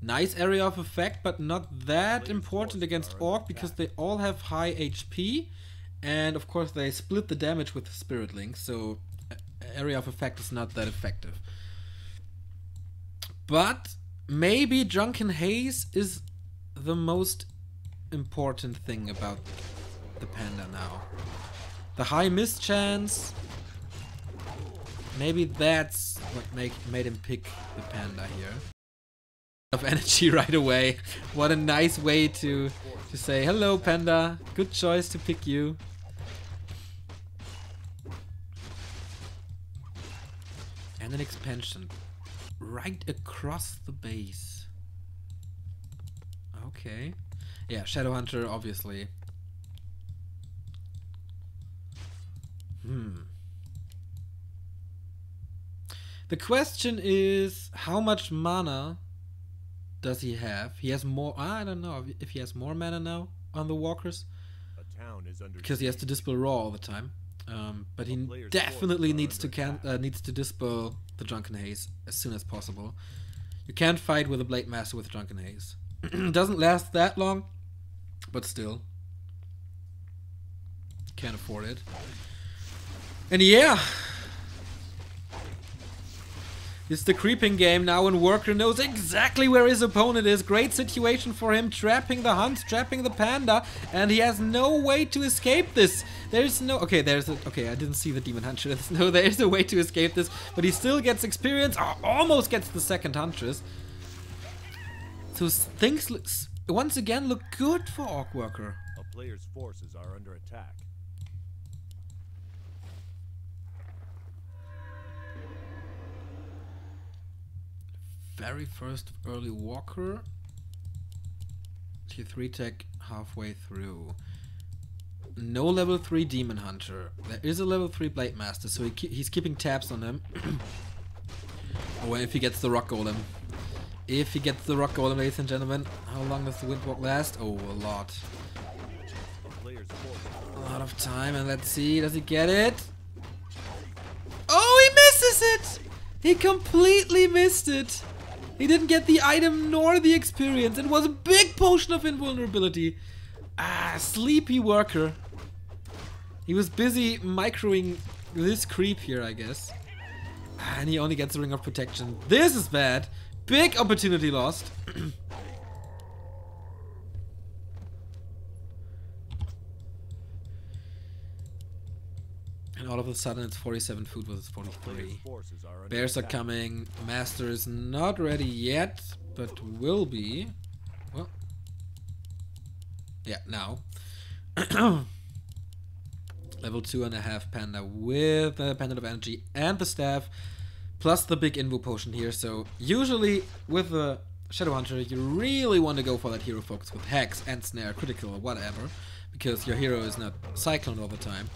Nice area of effect, but not that important against Orc because they all have high HP, and of course they split the damage with the Spirit Link, so area of effect is not that effective. But maybe Drunken Haze is the most important thing about the panda now. The high miss chance, maybe that's what made him pick the panda here. Of energy right away. What a nice way to say hello, panda. Good choice to pick you. And an expansion right across the base. Okay. Yeah, Shadowhunter, obviously. The question is, how much mana does he have? He has more. I don't know if he has more mana now on the walkers. A town is under because he has to dispel raw all the time. But he definitely needs to dispel the Drunken Haze as soon as possible. You can't fight with a Blade Master with Drunken Haze. Doesn't last that long, but still. Can't afford it. And yeah, it's the creeping game now, and Worker knows exactly where his opponent is. Great situation for him, trapping the hunt, trapping the panda, and he has no way to escape this. There's no... Okay, okay, I didn't see the Demon Huntress. No, there's a way to escape this, but he still gets experience, almost gets the second Huntress. So things once again look good for OrcWorker. A player's forces are under attack. Very first early walker. Tier 3 tech halfway through. No level 3 Demon Hunter. There is a level 3 Blade Master, so he's keeping tabs on him. Oh, if he gets the Rock Golem. If he gets the Rock Golem, ladies and gentlemen. How long does the Windwalk last? Oh, a lot. A lot of time, and let's see, does he get it? Oh, he misses it! He completely missed it. He didn't get the item nor the experience. It was a big potion of invulnerability. Ah, sleepy Worker. He was busy microing this creep here, I guess. Ah, and he only gets the Ring of Protection. This is bad. Big opportunity lost. And all of a sudden it's 47 food versus 43. Player's forces are under Bears are attack. coming. Master is not ready yet, but will be. Well, yeah, now. Level 2.5 Panda with the Pendant of Energy and the Staff, plus the big Invo Potion here. So usually with the Shadow Hunter, you really want to go for that hero focus with Hex and Snare, Critical or whatever, because your hero is not Cyclone all the time.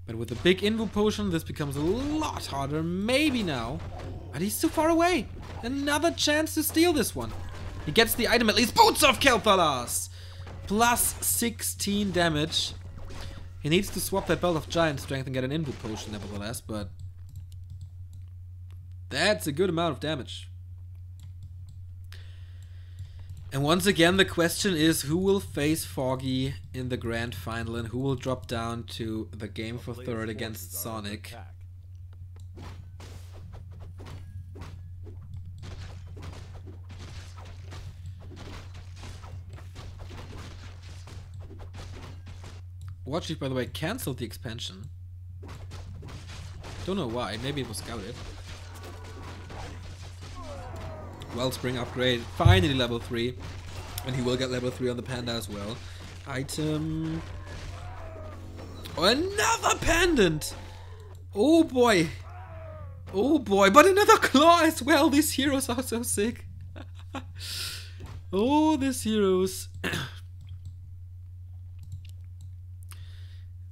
But with the big Invo Potion, this becomes a lot harder, maybe now. But he's too far away. Another chance to steal this one. He gets the item at least. Boots of Kel'Thalas! Plus 16 damage. He needs to swap that Belt of Giant Strength and get an Invo Potion nevertheless, but that's a good amount of damage. And once again, the question is who will face Foggy in the grand final and who will drop down to the game for third against Sonic. Warchief, by the way, cancelled the expansion. Don't know why, maybe it was scouted. Wellspring upgrade, finally level 3. And he will get level 3 on the Panda as well. Item... Oh, another pendant! Oh boy! Oh boy, but another claw as well! These heroes are so sick! Oh, these heroes...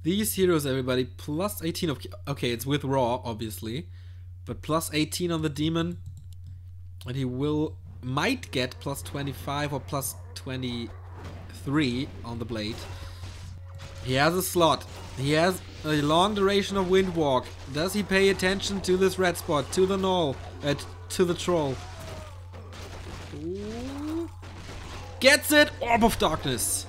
These heroes, everybody, plus 18 of... Okay, it's with Raw, obviously. But plus 18 on the Demon. And he might get plus 25 or plus 23 on the Blade. He has a slot. He has a long duration of Windwalk. Does he pay attention to this red spot? To the Null? To the Troll? Ooh. Gets it! Orb of Darkness.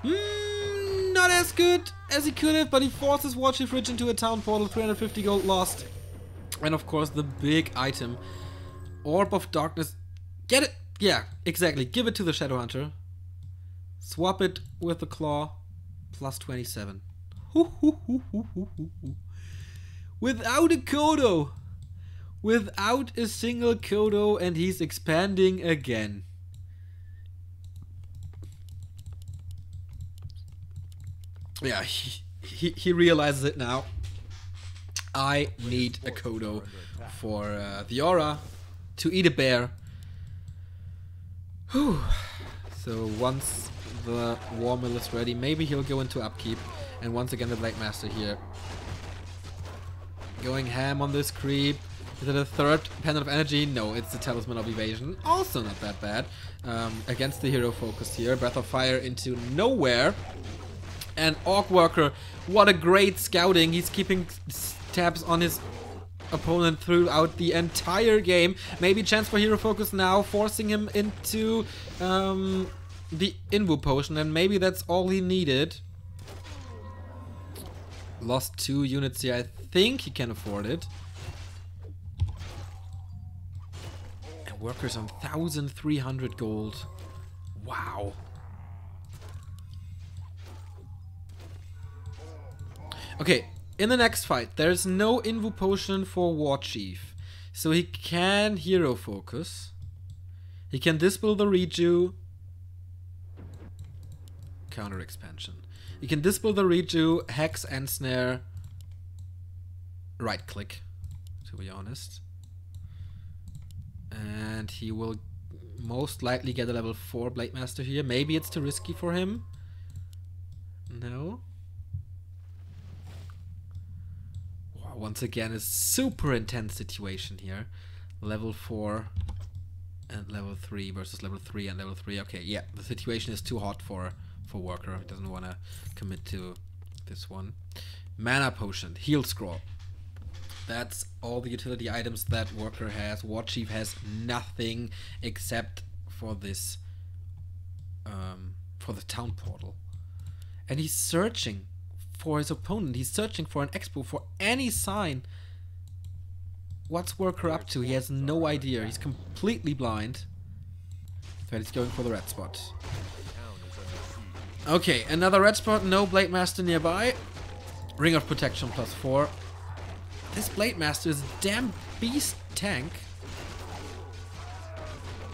Not as good as he could have, but he forces WarchiefRich into a town portal, 350 gold lost. And of course the big item, Orb of Darkness. Get it! Yeah, exactly. Give it to the Shadow Hunter. Swap it with the Claw, plus 27. Without a Kodo! Without a single Kodo, and he's expanding again. Yeah, he realizes it now. I need a Kodo for the Aura to eat a bear. Whew. So once the War Mill is ready, maybe he'll go into upkeep. And once again the Blade Master here. Going ham on this creep. Is it a third Pendant of Energy? No, it's the Talisman of Evasion. Also not that bad. Against the hero focus here. Breath of Fire into nowhere. And OrcWorker, what a great scouting. He's keeping tabs on his opponent throughout the entire game. Maybe chance for hero focus now, forcing him into the Invo Potion, and maybe that's all he needed. Lost 2 units here. I think he can afford it. And Workers on 1,300 gold. Wow. Okay, in the next fight, there's no Invo Potion for Warchief. So he can hero focus. He can dispel the Reju. Counter expansion. He can dispel the Reju, Hex and Snare. Right click, to be honest. And he will most likely get a level 4 Blade Master here. Maybe it's too risky for him. No. Once again, a super intense situation here. Level 4 and level 3 versus level 3 and level 3. Okay, yeah, the situation is too hot for Worker. He doesn't want to commit to this one. Mana Potion, Heal Scroll. That's all the utility items that Worker has. Warchief has nothing except for this, for the town portal. And he's searching for his opponent. He's searching for an expo, for any sign. What's Worker up to? He has no idea. He's completely blind. But he's going for the red spot. Okay, another red spot. No Blade Master nearby. Ring of Protection +4. This Blade Master is a damn beast tank.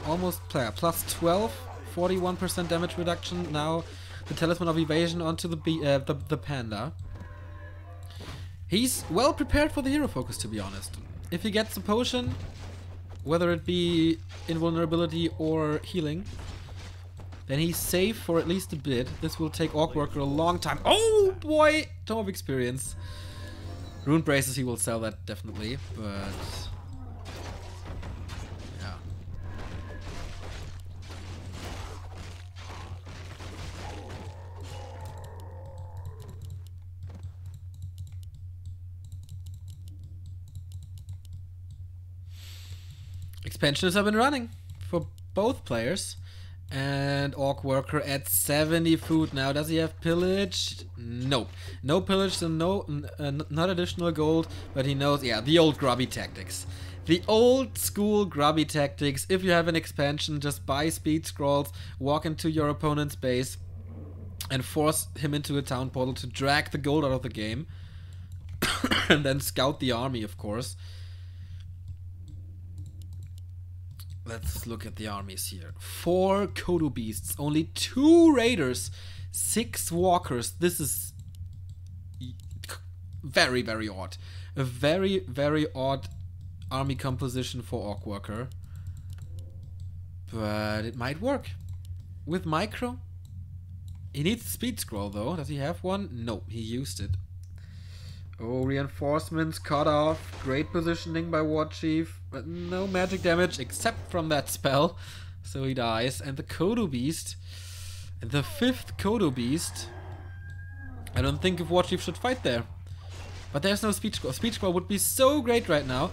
Almost player. +12. 41% damage reduction. Now the Talisman of Evasion onto the Panda. He's well prepared for the hero focus, to be honest. If he gets a potion, whether it be invulnerability or healing, then he's safe for at least a bit. This will take OrcWorker a long time. Oh boy! Tome of Experience. Rune Braces, he will sell that definitely, but... yeah. Expansions have been running for both players. And OrcWorker at 70 food now. Does he have pillage? Nope. No pillage, so no, not additional gold. But he knows, yeah, the old grubby tactics. The old school grubby tactics. If you have an expansion, just buy speed scrolls, walk into your opponent's base, and force him into a town portal to drag the gold out of the game. And then scout the army, of course. Let's look at the armies here. 4 Kodo Beasts, only 2 Raiders, 6 Walkers. This is very, very odd. A very, very odd army composition for OrcWorker. But it might work. With Micro. He needs the speed scroll though. Does he have one? No, he used it. Oh, reinforcements cut off. Great positioning by Warchief. But no magic damage except from that spell. So he dies. And the Kodo Beast. And the 5th Kodo Beast. I don't think if Warchief should fight there. But there's no speed scroll. Speed scroll would be so great right now.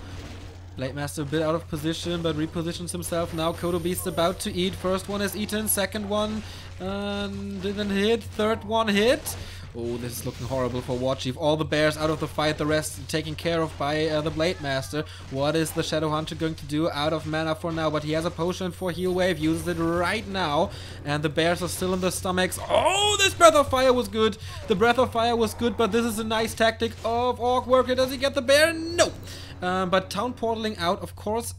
Blade Master a bit out of position, but repositions himself now. Kodo Beast about to eat. First one is eaten. Second one didn't hit. Third one hit. Oh, this is looking horrible for Warchief. All the bears out of the fight, the rest taken care of by the Blade Master. What is the Shadow Hunter going to do? Out of mana for now, but he has a potion for Heal Wave. Uses it right now. And the bears are still in the stomachs. Oh, this Breath of Fire was good. The Breath of Fire was good, but this is a nice tactic of OrcWorker. Does he get the bear? No. But town portaling out, of course.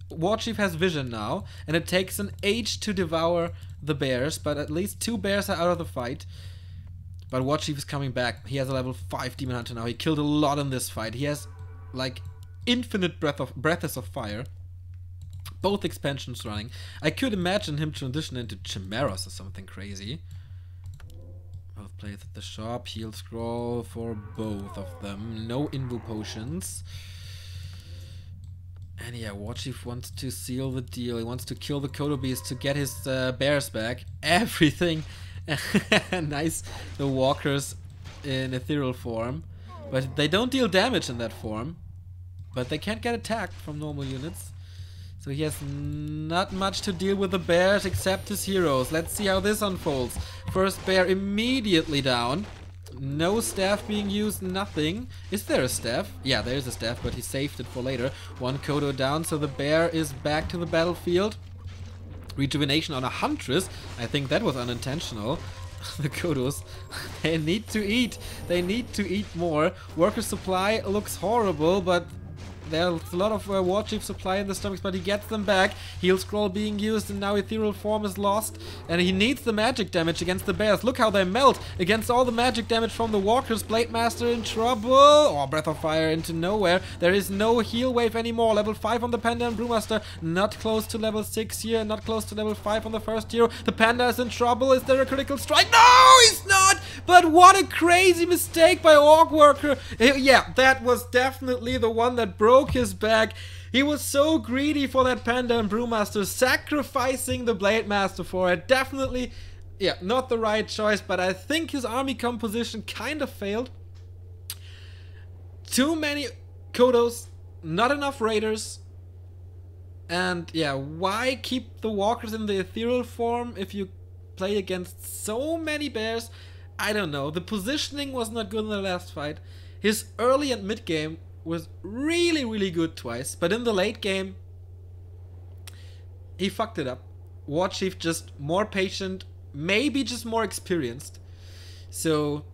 Warchief has vision now, and it takes an age to devour the bears, but at least 2 bears are out of the fight. But Warchief is coming back. He has a level 5 Demon Hunter now. He killed a lot in this fight. He has, like, infinite breaths of fire. Both expansions running. I could imagine him transition into Chimeras or something crazy. Both players at the shop. Heal scroll for both of them. No Invo potions. And yeah, Warchief wants to seal the deal. He wants to kill the Kodo Beast to get his bears back. Everything. Nice, the walkers in ethereal form, but they don't deal damage in that form, but they can't get attacked from normal units, so he has not much to deal with the bears except his heroes. Let's see how this unfolds. First bear immediately down. No staff being used, nothing. Is there a staff? Yeah, there is a staff, but he saved it for later. 1 Kodo down, so the bear is back to the battlefield. Rejuvenation on a Huntress. I think that was unintentional. The Kodos, they need to eat. They need to eat more. Worker supply looks horrible, but there's a lot of Warchief supply in the stomachs, but he gets them back. Heal scroll being used, and now ethereal form is lost. And he needs the magic damage against the bears. Look how they melt against all the magic damage from the walkers. Blade Master in trouble. Oh, Breath of Fire into nowhere. There is no heal wave anymore. Level 5 on the Panda and Brewmaster. Not close to level 6 here. Not close to level 5 on the first hero. The Panda is in trouble. Is there a critical strike? No, he's not. But what a crazy mistake by OrcWorker. Yeah, that was definitely the one that broke his back. He was so greedy for that Panda and Brewmaster, sacrificing the Blade Master for it. Definitely, yeah, not the right choice, but I think his army composition kind of failed. Too many Kodos, not enough Raiders, and yeah, why keep the walkers in the ethereal form if you play against so many bears? I don't know. The positioning was not good in the last fight. His early and mid game was really, really good twice, but in the late game, he fucked it up. Warchief just more patient, maybe just more experienced. So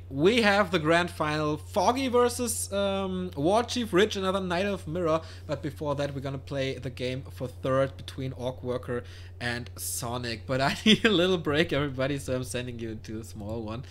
we have the grand final, Foggy versus WarchiefRich, another Knight of Mirror. But before that, we're gonna play the game for third between OrcWorker and Sonic. But I need a little break, everybody, so I'm sending you to a small one.